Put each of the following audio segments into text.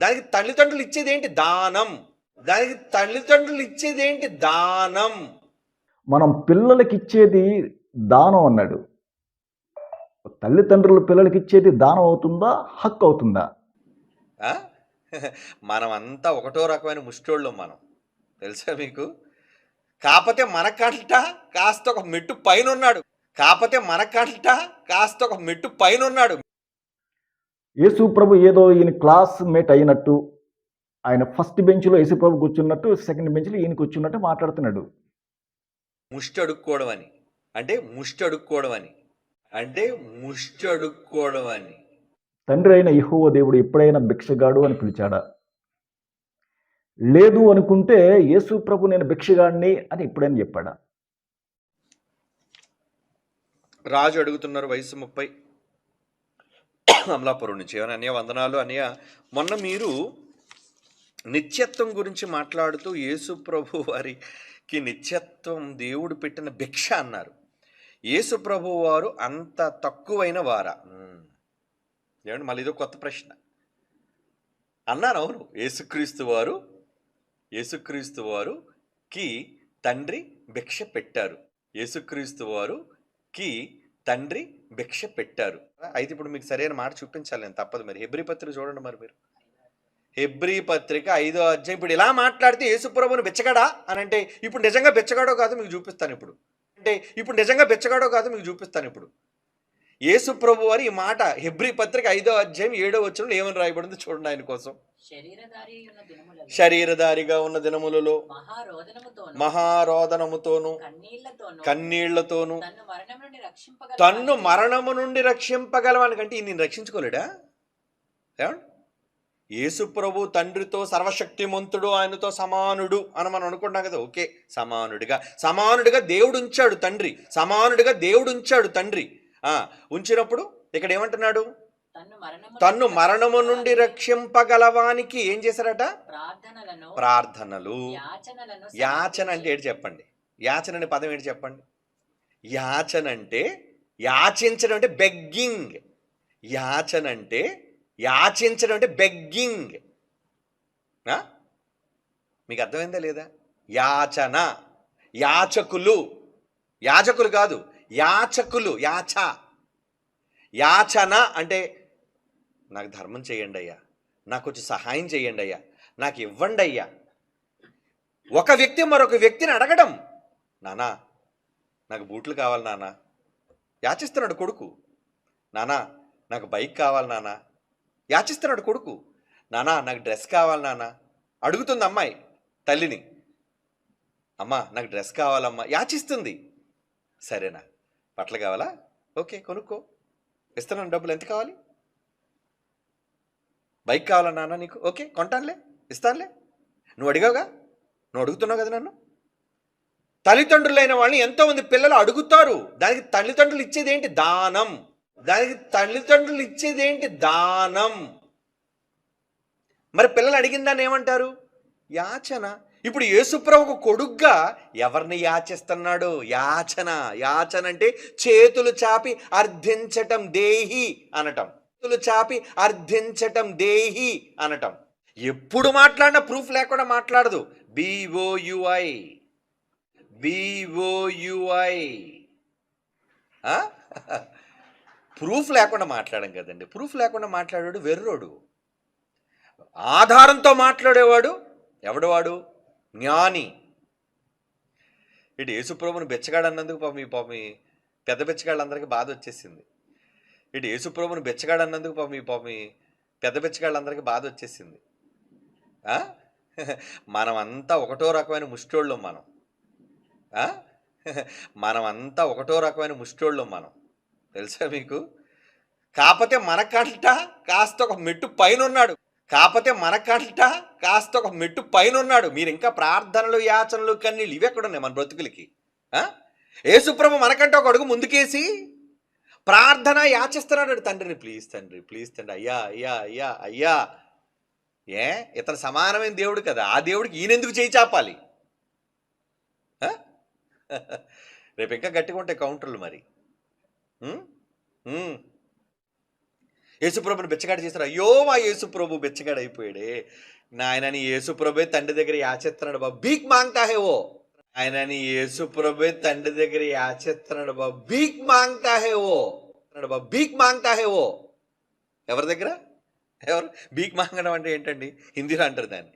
దానికి తల్లిదండ్రులు ఇచ్చేది ఏంటి? దానం. దానికి తల్లిదండ్రులు ఇచ్చేది ఏంటి? దానం. మనం పిల్లలకి ఇచ్చేది దానం అన్నాడు. తల్లిదండ్రులు పిల్లలకి ఇచ్చేది దానం అవుతుందా, హక్కు అవుతుందా? మనమంతా ఒకటో రకమైన ముష్టోళ్ళం మనం, తెలుసా మీకు? కాకపోతే మనకంట కాస్త ఒక మెట్టు పైన ఉన్నాడు. యేసు ప్రభు ఏదో ఈయన క్లాస్ మేట్ అయినట్టు, ఆయన ఫస్ట్ బెంచ్లో యేసు ప్రభు కూర్చున్నట్టు, సెకండ్ బెంచ్లో ఈయన కూర్చున్నట్టు మాట్లాడుతున్నాడు. ముష్టి అడుక్కోవడం అని. తండ్రి అయిన యెహోవా దేవుడు ఎప్పుడైనా భిక్షగాడు అని పిలిచాడా? లేదు అనుకుంటే యేసు ప్రభు నేను భిక్షగాడిని అని ఎప్పుడైనా చెప్పాడా? రాజు అడుగుతున్నారు, వయసు 30, అమలాపురం నుంచి. ఏమన్నా అన్నయ్య వందనాలు అన్నయ్య, మొన్న మీరు నిత్యత్వం గురించి మాట్లాడుతూ యేసు ప్రభు వారికి నిత్యత్వం దేవుడు పెట్టిన భిక్ష అన్నారు. యేసు ప్రభు వారు అంత తక్కువైన వారా? ఏమండి, మళ్ళీ ఇదో కొత్త ప్రశ్న అన్నాను. అవును, యేసుక్రీస్తు వారుకి తండ్రి భిక్ష పెట్టారు. అయితే ఇప్పుడు మీకు సరైన మాట చూపించాలి నేను, తప్పదు మరి. హెబ్రీ పత్రిక చూడండి మరి మీరు. హెబ్రీ పత్రిక 5వ అధ్యాయం. ఇప్పుడు ఇలా మాట్లాడితే యేసుప్రభుని బెచ్చగాడా అని అంటే ఇప్పుడు నిజంగా బెచ్చగాడో కాదు మీకు చూపిస్తాను ఇప్పుడు. యేసు ప్రభు వారి ఈ మాట హెబ్రీ పత్రిక 5వ అధ్యాయం 7వ వచనంలో ఏమని రాయబడింది చూడండి. ఆయన కోసం, శరీరధారిగా ఉన్న దినములలో మహారోదనముతోను కన్నీళ్లతోను తన్ను మరణము నుండి రక్షింపగలవానికంటే ఈయన రక్షించుకోలేడా? ఏమండి, యేసు ప్రభు తండ్రితో సర్వశక్తిమంతుడు, ఆయనతో సమానుడు అని మనం అనుకుంటాం కదా. ఓకే, సమానుడిగా దేవుడు ఉంచాడు తండ్రి. ఉంచినప్పుడు ఇక్కడ ఏమంటున్నాడు? తన్ను మరణము నుండి రక్షింపగలవానికి ఏం చేశారట? ప్రార్థనలు. యాచన అంటే ఏంటి చెప్పండి? యాచన అనే పదం ఏంటి చెప్పండి? యాచన అంటే యాచించడం అంటే బెగ్గింగ్. మీకు అర్థమైందా లేదా? యాచన, యాజకులు కాదు, యాచకులు. యాచన అంటే నాకు ధర్మం చేయండి అయ్యా, నాకు కొంచెం సహాయం చేయండి అయ్యా, నాకు ఇవ్వండి అయ్యా. ఒక వ్యక్తి మరొక వ్యక్తిని అడగడం. నానా నాకు బూట్లు కావాలి నానా, యాచిస్తున్నాడు కొడుకు. నానా నాకు బైక్ కావాలి నానా, యాచిస్తున్నాడు కొడుకు. నానా నాకు డ్రెస్ కావాలి నానా, అడుగుతుంది అమ్మాయి తల్లిని. అమ్మా నాకు డ్రెస్ కావాలమ్మా, యాచిస్తుంది. సరేనా, బట్టలు కావాలా? ఓకే కొనుక్కో, ఇస్తున్నాను డబ్బులు, ఎంత కావాలి? బైక్ కావాలా నాన్న నీకు? ఓకే కొంటానులే, ఇస్తానులే. నువ్వు అడిగావుగా, నువ్వు అడుగుతున్నావు కదా నన్ను. తల్లిదండ్రులైన వాళ్ళని ఎంతోమంది పిల్లలు అడుగుతారు. దానికి తల్లిదండ్రులు ఇచ్చేది ఏంటి? దానం. మరి పిల్లలు అడిగిన దాన్ని ఏమంటారు? యాచన. ఇప్పుడు యేసుప్రభుకు కొడుగ్గా ఎవరిని యాచిస్తున్నాడు? యాచన అంటే చేతులు చాపి అర్థించటం, దేహి అనటం. ఎప్పుడు మాట్లాడినా ప్రూఫ్ లేకుండా మాట్లాడదు. బిఓయుఐ. ప్రూఫ్ లేకుండా మాట్లాడడం కదండి. ప్రూఫ్ లేకుండా మాట్లాడాడు వెర్రోడు. ఆధారంతో మాట్లాడేవాడు ఎవడవాడు? జ్ఞాని. ఇటు యేసుప్రభుని బెచ్చగాడు అన్నందుకు పాపం పెద్ద బెచ్చగాళ్ళందరికీ బాధ వచ్చేసింది. మనమంతా ఒకటో రకమైన ముష్టోళ్ళం మనం, తెలుసా మీకు? కాకపోతే మనకంట కాస్త ఒక మెట్టు పైన ఉన్నాడు. మీరు ఇంకా ప్రార్థనలు, యాచనలు, కన్నీళ్ళు ఇవి ఎక్కడున్నాయి మన బ్రతుకులకి? యేసుప్రభు మనకంటే ఒక అడుగు ముందుకేసి ప్రార్థన యాచిస్తున్నాడు తండ్రిని. ప్లీజ్ తండ్రి, అయ్యా. ఇతను సమానమైన దేవుడు కదా, ఆ దేవుడికి ఈయనెందుకు చేయి చాపాలి? రేపు ఇంకా గట్టిగా ఉంటాయి కౌంటర్లు మరి. యేసుప్రభుని బిచ్చగాడు చేశారు. అయ్యో మా యేసుప్రభు బిచ్చగాడు అయిపోయాడే. నాయనని యేసుప్రభే తండ్రి దగ్గర యాచిస్తున్నాడు బాబు, భీక్ మాంగ్తా హే ఓ. ఆయనని యేసుప్రభే తండ్రి దగ్గర యాచిస్తున్నాడు బాబు, భీక్ మాంగ్తా హే ఓ. బాబు భీక్ మాంగ్తా హే ఓ. ఎవరి దగ్గర? ఎవరు భీక్ మాంగడం అంటే ఏంటండి? హిందీలో అంటారు దాన్ని.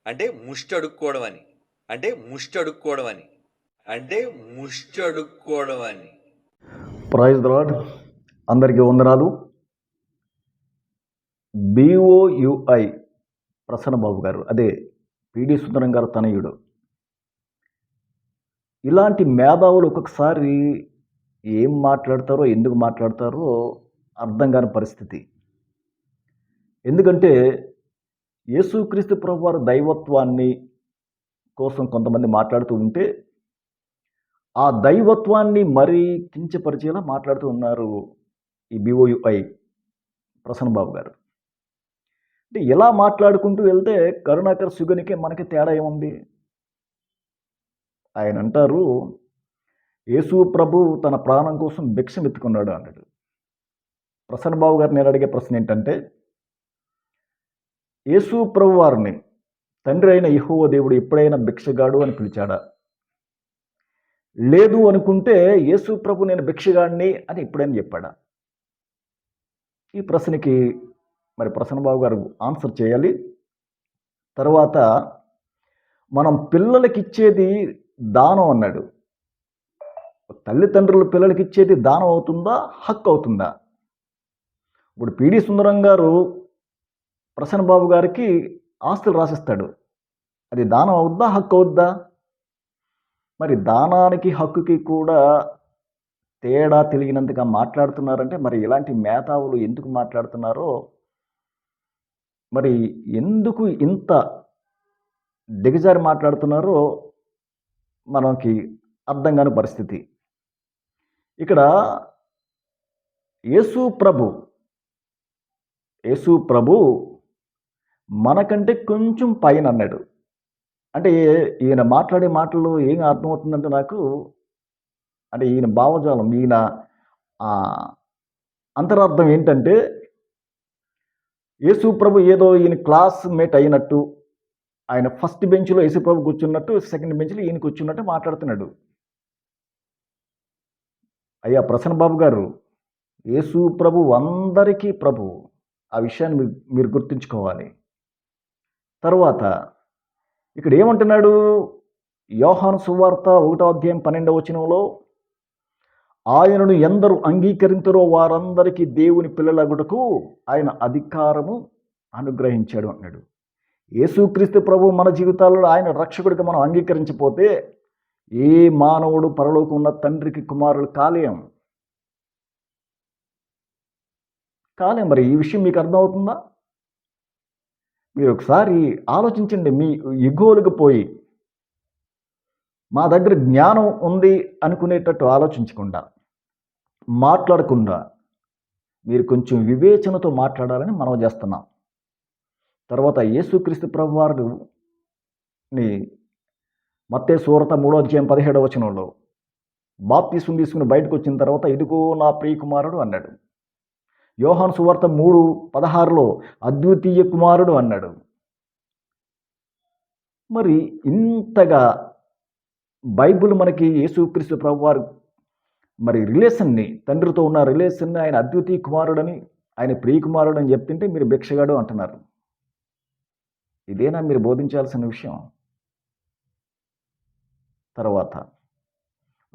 అంటే ముష్టి అడుక్కోవడం అని. అంటే ముష్టి అడుక్కోవడం అని. అంటే ముష్టి అడుక్కోవడం అని. Praise the lord. అందరికీ వందనాలు. BOUI ప్రసన్నబాబు గారు, అదే పిడి సుందరం గారు తనయుడు. ఇలాంటి మేధావులు ఒక్కొక్కసారి ఏం మాట్లాడతారో, ఎందుకు మాట్లాడతారో అర్థం కాని పరిస్థితి. ఎందుకంటే యేసుక్రీస్తు ప్రభువారి దైవత్వాన్ని కోసం కొంతమంది మాట్లాడుతూ ఉంటే, ఆ దైవత్వాన్ని మరీ కించపరిచేలా మాట్లాడుతూ ఉన్నారు ఈ BOUI ప్రసన్నబాబు గారు. అంటే ఇలా మాట్లాడుకుంటూ వెళ్తే కరుణాకర్ సుగనికి మనకి తేడా ఏముంది? ఆయన అంటారు, యేసు ప్రభు తన ప్రాణం కోసం భిక్షం ఎత్తుకున్నాడు అన్నాడు. ప్రసన్నబాబు గారు నేను అడిగే ప్రశ్న ఏంటంటే, యేసు ప్రభు వారిని తండ్రి అయిన యెహోవా దేవుడు ఎప్పుడైనా భిక్షగాడు అని పిలిచాడా? లేదు అనుకుంటే యేసు ప్రభు నేను భిక్షగాడిని అని ఎప్పుడైనా చెప్పాడా? ఈ ప్రశ్నకి మరి ప్రసన్నబాబు గారు ఆన్సర్ చేయాలి. తర్వాత మనం పిల్లలకి ఇచ్చేది దానం అన్నాడు. తల్లిదండ్రులు పిల్లలకి ఇచ్చేది దానం అవుతుందా, హక్కు అవుతుందా? ఇప్పుడు పిడి సుందరం గారు ప్రసన్నబాబు గారికి ఆస్తులు రాసిస్తాడు. అది దానం అవుద్దా, హక్కు అవుద్దా? మరి దానానికి హక్కుకి కూడా తేడా తెలియనంతగా మాట్లాడుతున్నారంటే మరి ఇలాంటి మేధావులు ఎందుకు మాట్లాడుతున్నారో, మరి ఎందుకు ఇంత దిగజారి మాట్లాడుతున్నారో మనకి అర్థం కాని పరిస్థితి. ఇక్కడ యేసు ప్రభు మనకంటే కొంచెం పైన అన్నాడు. అంటే ఈయన మాట్లాడే మాటల్లో ఏం అర్థమవుతుందంటే నాకు, అంటే ఈయన భావజాలం, ఈయన అంతరార్థం ఏంటంటే, యేసు ప్రభు ఏదో ఈయన క్లాస్మేట్ అయినట్టు, ఆయన ఫస్ట్ బెంచ్లో యేసు ప్రభు కూర్చున్నట్టు, సెకండ్ బెంచ్లో ఈయన కూర్చున్నట్టు మాట్లాడుతున్నాడు. అయ్యా ప్రసన్నబాబు గారు, యేసు ప్రభు అందరికీ ప్రభు. ఆ విషయాన్ని మీరు గుర్తుంచుకోవాలి. తర్వాత ఇక్కడ ఏమంటున్నాడు? యోహాను సువార్త 1వ అధ్యాయం 12వ వచనంలో, ఆయనను ఎందరు అంగీకరించరో వారందరికీ దేవుని పిల్లలగుటకు ఆయన అధికారము అనుగ్రహించాడు అన్నాడు. యేసుక్రీస్తు ప్రభు మన జీవితాల్లో ఆయన రక్షకుడిగా మనం అంగీకరించకపోతే ఏ మానవుడు పరలోకం ఉన్న తండ్రికి కుమారుడు కాలేం. మరి ఈ విషయం మీకు అర్థమవుతుందా? మీరు ఒకసారి ఆలోచించండి. మీ ఎగోలకు పోయి మా దగ్గర జ్ఞానం ఉంది అనుకునేటట్టు ఆలోచించకుండా, మాట్లాడకుండా మీరు కొంచెం వివేచనతో మాట్లాడాలని మనం చేస్తున్నాం. తర్వాత యేసుక్రీస్తు ప్రభు వారిని మత్తయి సువార్త 3వ అధ్యాయం 17వ వచనంలో బాప్తిసం తీసుకుని బయటకు వచ్చిన తర్వాత, ఇదిగో నా ప్రియ కుమారుడు అన్నాడు. యోహాను సువార్త 3:16లో అద్వితీయ కుమారుడు అన్నాడు. మరి ఇంతగా బైబిల్ మనకి యేసుక్రీస్తు ప్రభు వారు మరి రిలేషన్ని, తండ్రితో ఉన్న రిలేషన్ని ఆయన అద్వితీయ కుమారుడని, ఆయన ప్రియ కుమారుడు అని చెప్తుంటే మీరు భిక్షగాడు అంటున్నారు. ఇదేనా మీరు బోధించాల్సిన విషయం? తర్వాత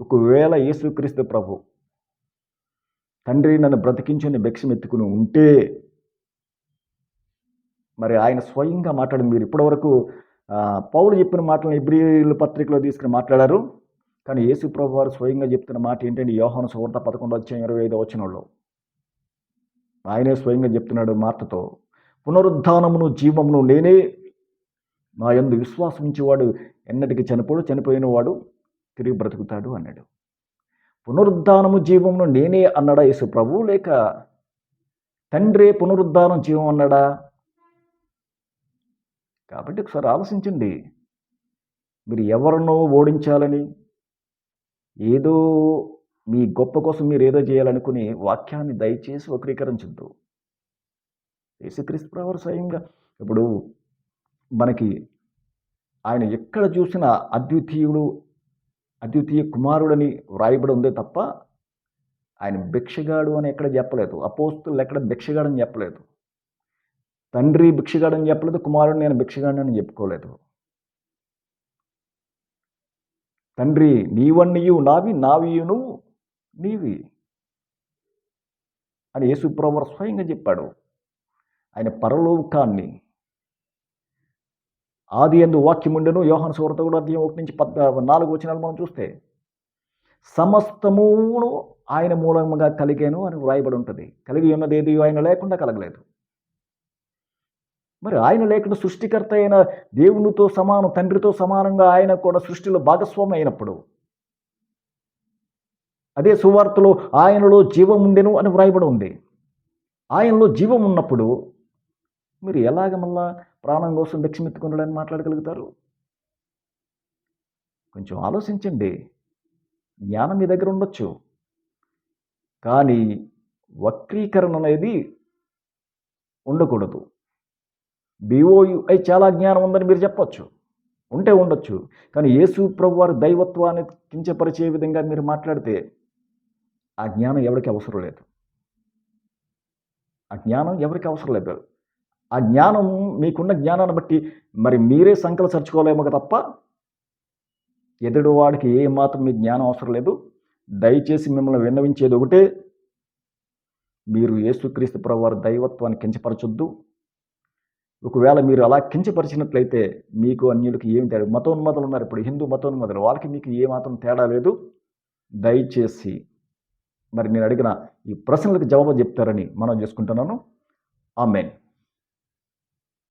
ఒకవేళ యేసుక్రీస్తు ప్రభు తండ్రి నన్ను బ్రతికించుని భిక్షం ఎత్తుకుని ఉంటే, మరి ఆయన స్వయంగా మాట్లాడింది. మీరు ఇప్పటివరకు పౌలు చెప్పిన మాటలను హెబ్రీయుల పత్రికలో తీసుకుని మాట్లాడారు. కానీ యేసు ప్రభు వారు స్వయంగా చెప్తున్న మాట ఏంటంటే, యోహాను సువార్త 11వ అధ్యాయం 25వ వచనంలో ఆయనే స్వయంగా చెప్తున్నాడు మార్తతో, పునరుద్ధానమును జీవమును నేనే, నా యందు విశ్వాసం ఉంచేవాడు ఎన్నటికి చనిపోడు, చనిపోయిన వాడు తిరిగి బ్రతుకుతాడు అన్నాడు. పునరుద్ధానము జీవమును నేనే అన్నాడా యేసు ప్రభు, లేక తండ్రే పునరుద్ధానం జీవం అన్నాడా? కాబట్టి ఒకసారి ఆలోచించండి. మీరు ఎవరినో ఓడించాలని, ఏదో మీ గొప్ప కోసం మీరు ఏదో చేయాలనుకుని వాక్యాన్ని దయచేసి వక్రీకరించద్దు. యేసుక్రీస్తు ప్రభువారు స్వయంగా ఇప్పుడు మనకి ఆయన ఎక్కడ చూసినా అద్వితీయ కుమారుడని వ్రాయబడి ఉందే తప్ప ఆయన భిక్షగాడు అని ఎక్కడ చెప్పలేదు. అపోస్తులు ఎక్కడ భిక్షగాడని చెప్పలేదు. తండ్రి భిక్షగాడని చెప్పలేదు. కుమారుడు నేను భిక్షగాడని అని చెప్పుకోలేదు. తండ్రి నీవన్నీయు నావి, నావియును నీవి అని యేసు ప్రభువారు స్వయంగా చెప్పాడు. ఆయన పరలోకాన్ని ఆది యందు వాక్యముండెను, యోహాను సువార్త కూడా అధ్యాయం 1-4 వచనాలు మనం చూస్తే సమస్తమును ఆయన మూలముగా కలిగాను అని వ్రాయబడి ఉంటుంది. కలిగి ఉన్నది ఏది ఆయన లేకుండా కలగలేదు. మరి ఆయన లేకుండా సృష్టికర్త అయిన దేవునితో సమానం, తండ్రితో సమానంగా ఆయన కూడా సృష్టిలో భాగస్వామి అయినప్పుడు, అదే సువార్తలో ఆయనలో జీవం ఉండెను అని వ్రాయబడి ఉంది. ఆయనలో జీవం ఉన్నప్పుడు మీరు ఎలాగ మళ్ళా ప్రాణం కోసం భిక్షమెత్తుకున్నాడని మాట్లాడగలుగుతారు? కొంచెం ఆలోచించండి. జ్ఞానం మీ దగ్గర ఉండొచ్చు, కానీ వక్రీకరణ అనేది ఉండకూడదు. BOUI చాలా జ్ఞానం ఉందని మీరు చెప్పొచ్చు, ఉంటే ఉండొచ్చు, కానీ యేసు ప్రభువారి దైవత్వాన్ని కించపరిచే విధంగా మీరు మాట్లాడితే ఆ జ్ఞానం ఎవరికి అవసరం లేదు. ఆ జ్ఞానం ఎవరికి అవసరం లేదు. ఆ జ్ఞానం మీకున్న జ్ఞానాన్ని బట్టి మరి మీరే సంకలు చర్చుకోలేమో తప్ప ఎదుటి వాడికి ఏ మాత్రం మీ జ్ఞానం అవసరం లేదు. దయచేసి మిమ్మల్ని విన్నవించేది ఒకటే, మీరు యేసుక్రీస్తు ప్రభువారి దైవత్వాన్ని కించపరచొద్దు. ఒకవేళ మీరు అలా కించపరిచినట్లయితే మీకు అన్యులకి ఏమి తేడా? మతోన్మాదులు ఉన్నారు ఇప్పుడు, హిందూ మతోన్మాదులు, వాళ్ళకి మీకు ఏ మాత్రం తేడా లేదు. దయచేసి మరి నేను అడిగిన ఈ ప్రశ్నలకు జవాబు చెప్తారని మనం చేసుకుంటున్నాను. ఆమేన్.